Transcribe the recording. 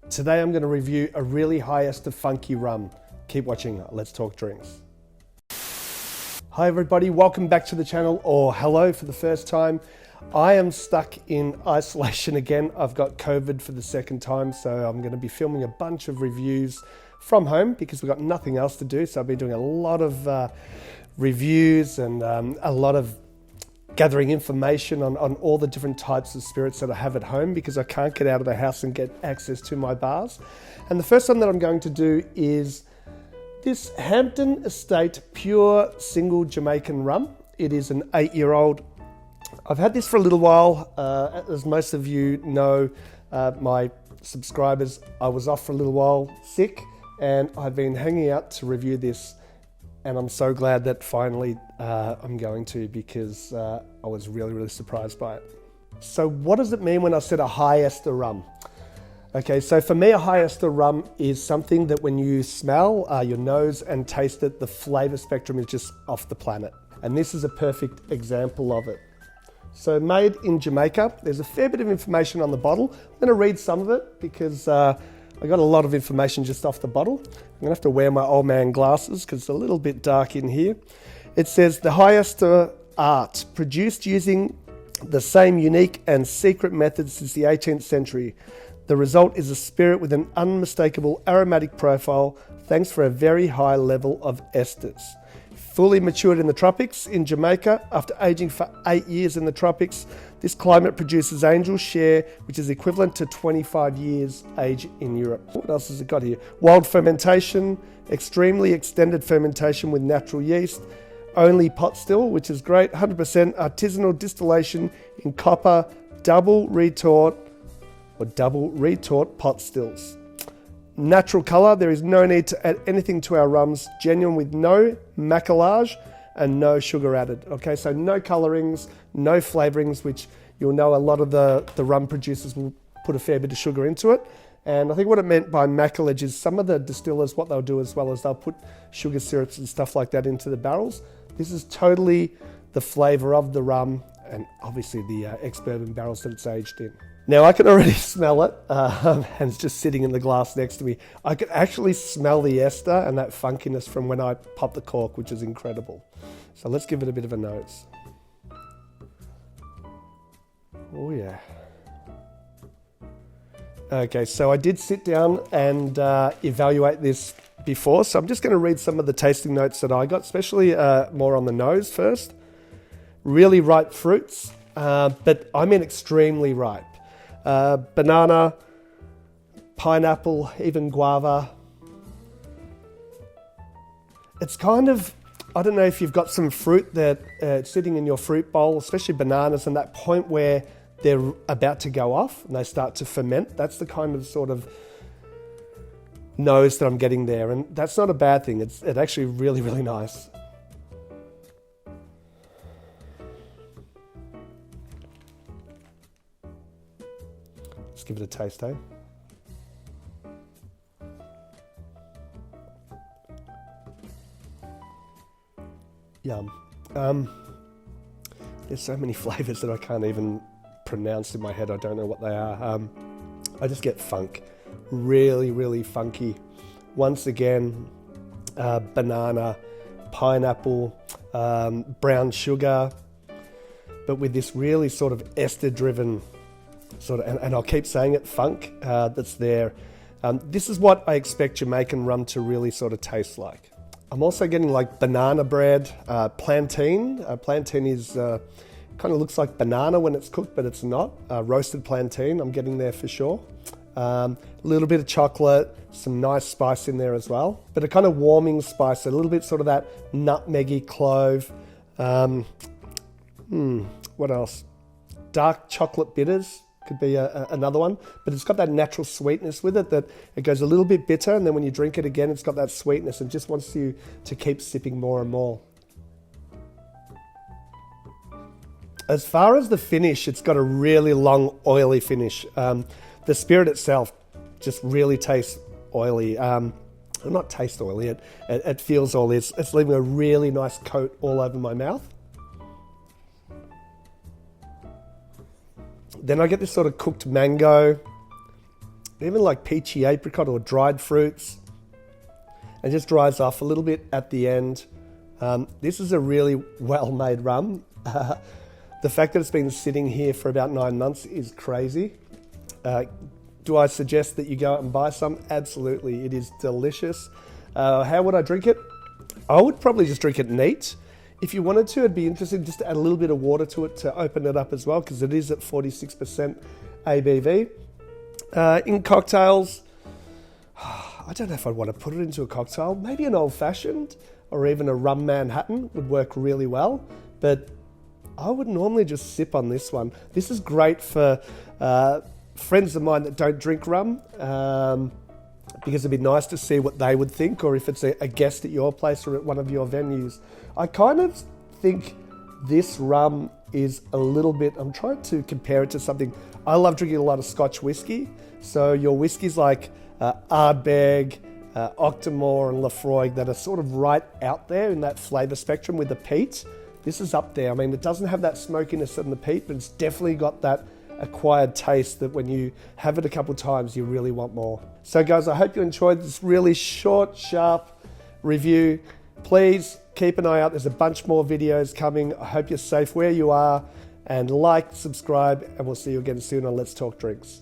Today I'm going to review a really high ester funky rum. Keep watching, let's talk drinks. Hi everybody, welcome back to the channel, or hello for the first time. I am stuck in isolation again. I've got COVID for the second time, so I'm going to be filming a bunch of reviews from home because we've got nothing else to do. So I've been doing a lot of reviews and a lot of gathering information on all the different types of spirits that I have at home because I can't get out of the house and get access to my bars. And the first one that I'm going to do is this Hampton Estate Pure Single Jamaican Rum. It is an 8-year-old. I've had this for a little while. As most of you know, my subscribers, I was off for a little while sick, and I've been hanging out to review this. And I'm so glad that finally I'm going to, because I was really surprised by it. So what does it mean when I said a high ester rum? Okay, so for me, a high ester rum is something that when you smell your nose and taste it, the flavor spectrum is just off the planet. And this is a perfect example of it. So made in Jamaica. There's a fair bit of information on the bottle. I'm going to read some of it because I got a lot of information just off the bottle. I'm going to have to wear my old man glasses because it's a little bit dark in here. It says, the high ester art, produced using the same unique and secret methods since the 18th century. The result is a spirit with an unmistakable aromatic profile, thanks for a very high level of esters. Fully matured in the tropics in Jamaica, after aging for 8 years in the tropics, this climate produces angel share, which is equivalent to 25 years age in Europe. What else has it got here? Wild fermentation, extremely extended fermentation with natural yeast, only pot still, which is great, 100% artisanal distillation in copper, double retort pot stills. Natural colour, there is no need to add anything to our rums, genuine with no macalage and no sugar added. Okay, so no colourings, no flavourings, which you'll know a lot of the rum producers will put a fair bit of sugar into it. And I think what it meant by macalage is some of the distillers, what they'll do as well is they'll put sugar syrups and stuff like that into the barrels. This is totally the flavour of the rum and obviously the ex-bourbon barrels that it's aged in. Now I can already smell it, and it's just sitting in the glass next to me. I can actually smell the ester and that funkiness from when I pop the cork, which is incredible. So let's give it a bit of a nose. Oh yeah. Okay, so I did sit down and evaluate this before, so I'm just going to read some of the tasting notes that I got, especially more on the nose first. Really ripe fruits, but I mean extremely ripe. Banana, pineapple, even guava. It's kind of, I don't know if you've got some fruit that sitting in your fruit bowl, especially bananas, and that point where they're about to go off and they start to ferment. That's the kind of sort of nose that I'm getting there, and that's not a bad thing. It's actually really nice. Let's give it a taste, eh? Yum. There's so many flavors that I can't even pronounce in my head. I don't know what they are. I just get funk. Really funky. Once again, banana, pineapple, brown sugar, but with this really sort of ester-driven sort of, and I'll keep saying it, funk that's there. This is what I expect Jamaican rum to really sort of taste like. I'm also getting like banana bread, plantain. Plantain is kind of looks like banana when it's cooked, but it's not. Roasted plantain, I'm getting there for sure. A little bit of chocolate, some nice spice in there as well, but a kind of warming spice, a little bit sort of that nutmeggy clove. What else? Dark chocolate bitters could be another one, but it's got that natural sweetness with it, that it goes a little bit bitter, and then when you drink it again, it's got that sweetness and just wants you to keep sipping more and more. As far as the finish, it's got a really long, oily finish. The spirit itself just really tastes oily. Not taste oily, it feels oily. It's leaving a really nice coat all over my mouth. Then I get this sort of cooked mango, even like peachy apricot or dried fruits, and just dries off a little bit at the end. This is a really well-made rum. The fact that it's been sitting here for about 9 months is crazy. Do I suggest that you go out and buy some? Absolutely, it is delicious. How would I drink it? I would probably just drink it neat. If you wanted to, it'd be interesting just to add a little bit of water to it to open it up as well, because it is at 46% ABV. In cocktails, I don't know if I'd want to put it into a cocktail. Maybe an old-fashioned or even a rum Manhattan would work really well, but I would normally just sip on this one. This is great for friends of mine that don't drink rum, because it'd be nice to see what they would think, or if it's a guest at your place or at one of your venues. I kind of think this rum is a little bit, I'm trying to compare it to something. I love drinking a lot of Scotch whiskey. So your whiskies like Ardbeg, Octomore and Lafroig that are sort of right out there in that flavour spectrum with the peat. This is up there. I mean, it doesn't have that smokiness in the peat, but it's definitely got that acquired taste that when you have it a couple times, you really want more. So guys, I hope you enjoyed this really short, sharp review. Please keep an eye out. There's a bunch more videos coming. I hope you're safe where you are, and like, subscribe, and we'll see you again soon on Let's Talk Drinks.